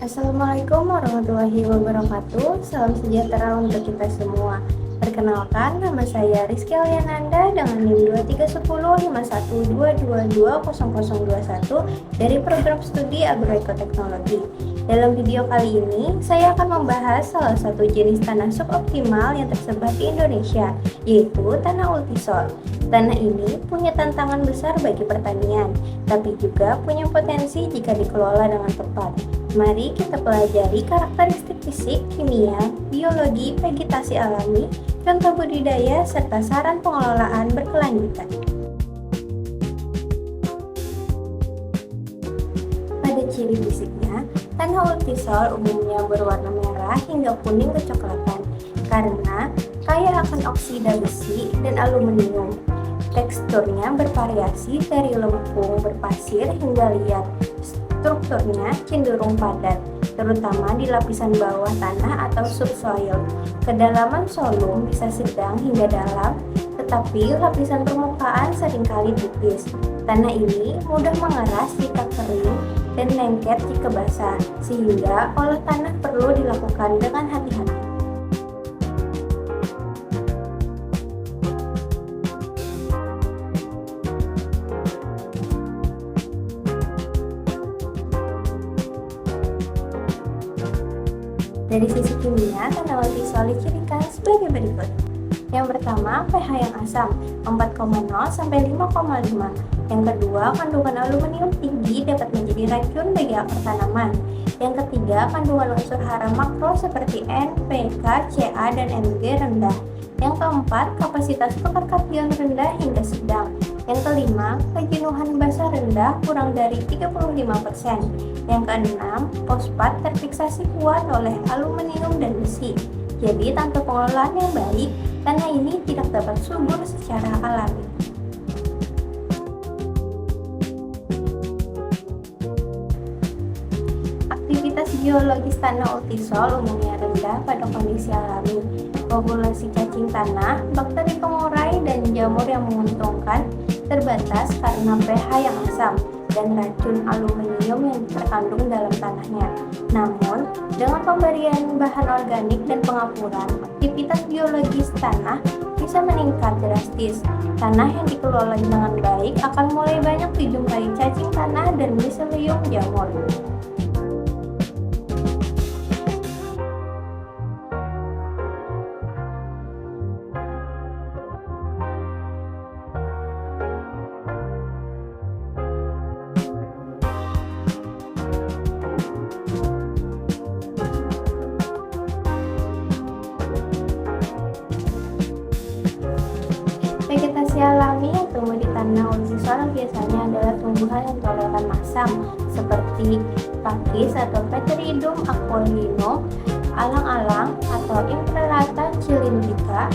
Assalamualaikum warahmatullahi wabarakatuh. Salam sejahtera untuk kita semua. Perkenalkan, nama saya Rizky Aliananda dengan NIM 23105122200021 dari program studi Agroekoteknologi. Dalam video kali ini, saya akan membahas salah satu jenis tanah suboptimal yang tersebar di Indonesia, yaitu tanah ultisol. Tanah ini punya tantangan besar bagi pertanian, tapi juga punya potensi jika dikelola dengan tepat. Mari kita pelajari karakteristik fisik, kimia, biologi, vegetasi alami, contoh budidaya, serta saran pengelolaan berkelanjutan. Pada ciri fisiknya, tanah ultisol umumnya berwarna merah hingga kuning kecoklatan karena kaya akan oksida besi dan aluminium. Teksturnya bervariasi dari lempung berpasir hingga liat. Strukturnya cenderung padat, terutama di lapisan bawah tanah atau subsoil. Kedalaman solum bisa sedang hingga dalam, tetapi lapisan permukaan seringkali tipis. Tanah ini mudah mengeras jika kering dan lengket jika basah, sehingga olah tanah perlu dilakukan dengan hati-hati. Dari sisi kimia, tanah ultisol dicirikan sebagai berikut. Yang pertama, pH yang asam 4,0 sampai 5,5. Yang kedua, kandungan aluminium tinggi dapat menjadi racun bagi akar tanaman. Yang ketiga, kandungan unsur hara makro seperti N, P, K, Ca, dan Mg rendah. Yang keempat, kapasitas tukar kation rendah hingga sedang. Yang kelima, kejenuhan basah rendah kurang dari 35%. Yang keenam, fosfat terfiksasi kuat oleh aluminium dan besi. Jadi, tanpa pengelolaan yang baik, tanah ini tidak dapat subur secara alami. Aktivitas biologis tanah ultisol umumnya rendah pada kondisi alami. Populasi cacing tanah, bakteri pengurai, dan jamur yang menguntungkan terbatas karena pH yang asam dan racun aluminium yang terkandung dalam tanahnya. Namun, dengan pemberian bahan organik dan pengapuran, aktivitas biologis tanah bisa meningkat drastis. Tanah yang dikelola dengan baik akan mulai banyak dijumpai cacing tanah dan miselium jamur. Vegetasi alami yang tumbuh di tanah ultisol biasanya adalah tumbuhan yang toleran asam seperti pakis atau Peteridum aquarinum, alang-alang atau Imperata cylindrica,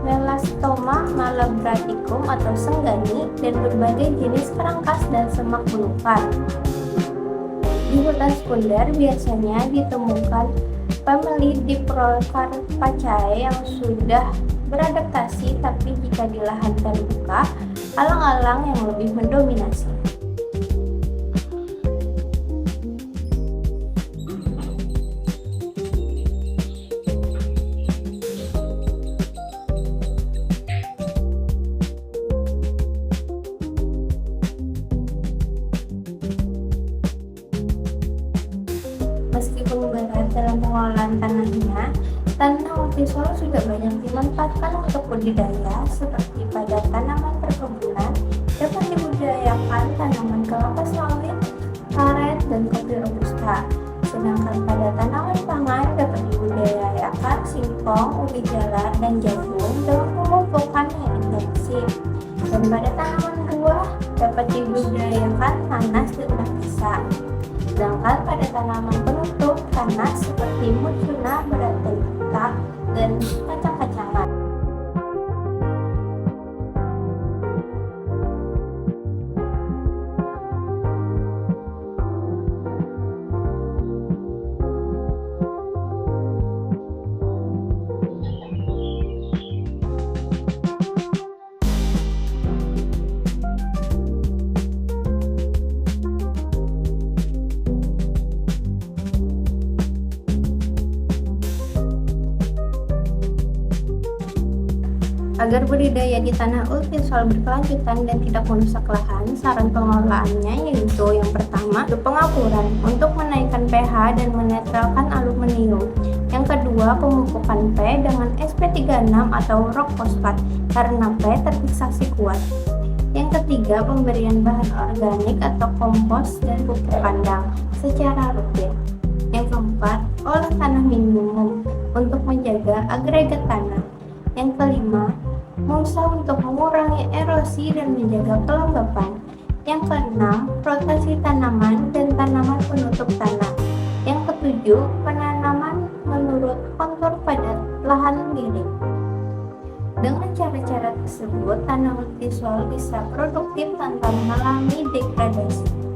Melastoma malabraticum atau senggani, dan berbagai jenis kerangkas dan semak belukar. Di hutan sekunder biasanya ditemukan famili Diprotharpaceae yang sudah beradaptasi, tapi jika di lahan terbuka, alang-alang yang lebih mendominasi. Meskipun berat dalam pengelolaan tanahnya, tanah ultisol sudah banyak dimanfaatkan untuk budidaya, seperti pada tanaman perkebunan dapat dibudidayakan tanaman kelapa sawit, karet, dan kopi robusta. Sedangkan pada tanaman pangan dapat dibudidayakan singkong, ubi jalar, dan jagung dengan pemupukan yang intensif. Dan pada tanaman buah dapat dibudidayakan nanas dan pakisa. Sedangkan pada tanaman penutup tanah seperti mucuna, barateita, dan kacang-kacangan. Agar budidaya di tanah ultisol berkelanjutan dan tidak merusak lahan, saran pengelolaannya yaitu yang pertama, pengapuran untuk menaikkan pH dan menetralkan aluminium. Yang kedua, pemupukan P dengan SP36 atau rock fosfat karena P terfiksasi kuat. Yang ketiga, pemberian bahan organik atau kompos dan pupuk kandang secara rutin. Yang keempat, olah tanah minimum untuk menjaga agregat tanah. Yang kelima, mulsa untuk mengurangi erosi dan menjaga kelembapan. Yang keenam, rotasi tanaman dan tanaman penutup tanah. Yang ketujuh, penanaman menurut kontur padat lahan miring. Dengan cara-cara tersebut, tanah ultisol bisa produktif tanpa mengalami degradasi.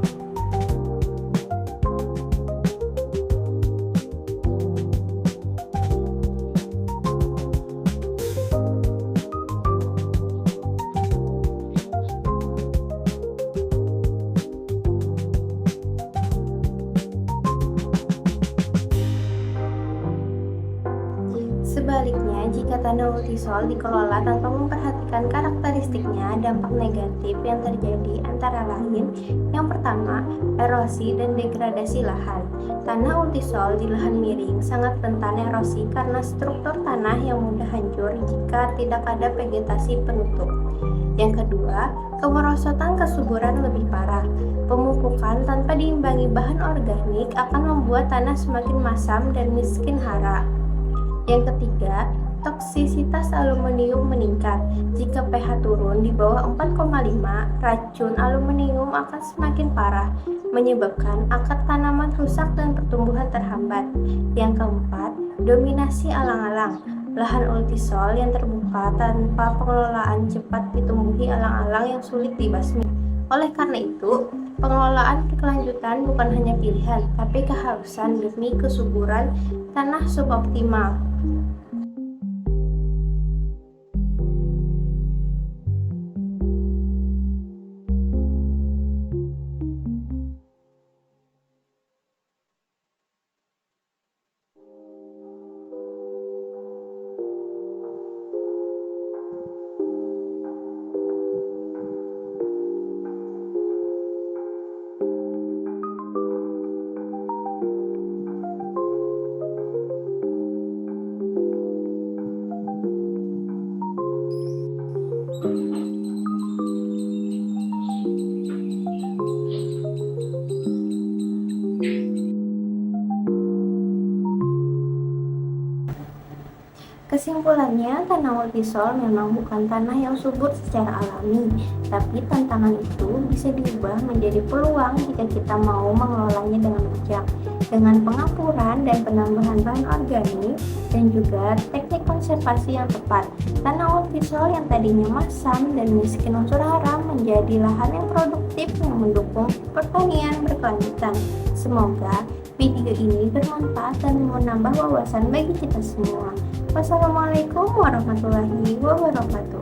Sebaliknya, jika tanah ultisol dikelola tanpa memperhatikan karakteristiknya, dampak negatif yang terjadi antara lain: yang pertama, erosi dan degradasi lahan. Tanah ultisol di lahan miring sangat rentan erosi karena struktur tanah yang mudah hancur jika tidak ada vegetasi penutup. Yang kedua, kemerosotan kesuburan lebih parah. Pemupukan tanpa diimbangi bahan organik akan membuat tanah semakin masam dan miskin hara. Yang ketiga, toksisitas aluminium meningkat. Jika pH turun di bawah 4,5, racun aluminium akan semakin parah, menyebabkan akar tanaman rusak dan pertumbuhan terhambat. Yang keempat, dominasi alang-alang. Lahan ultisol yang terbuka tanpa pengelolaan cepat ditumbuhi alang-alang yang sulit dibasmi. Oleh karena itu, pengelolaan berkelanjutan bukan hanya pilihan, tapi keharusan demi kesuburan tanah suboptimal. Kesimpulannya, tanah ultisol memang bukan tanah yang subur secara alami, tapi tantangan itu bisa diubah menjadi peluang jika kita mau mengelolanya dengan bijak. Dengan pengapuran dan penambahan bahan organik dan juga teknik konservasi yang tepat, tanah ultisol yang tadinya masam dan miskin unsur hara menjadi lahan yang produktif yang mendukung pertanian berkelanjutan. Semoga video ini bermanfaat dan menambah wawasan bagi kita semua. Wassalamualaikum warahmatullahi wabarakatuh.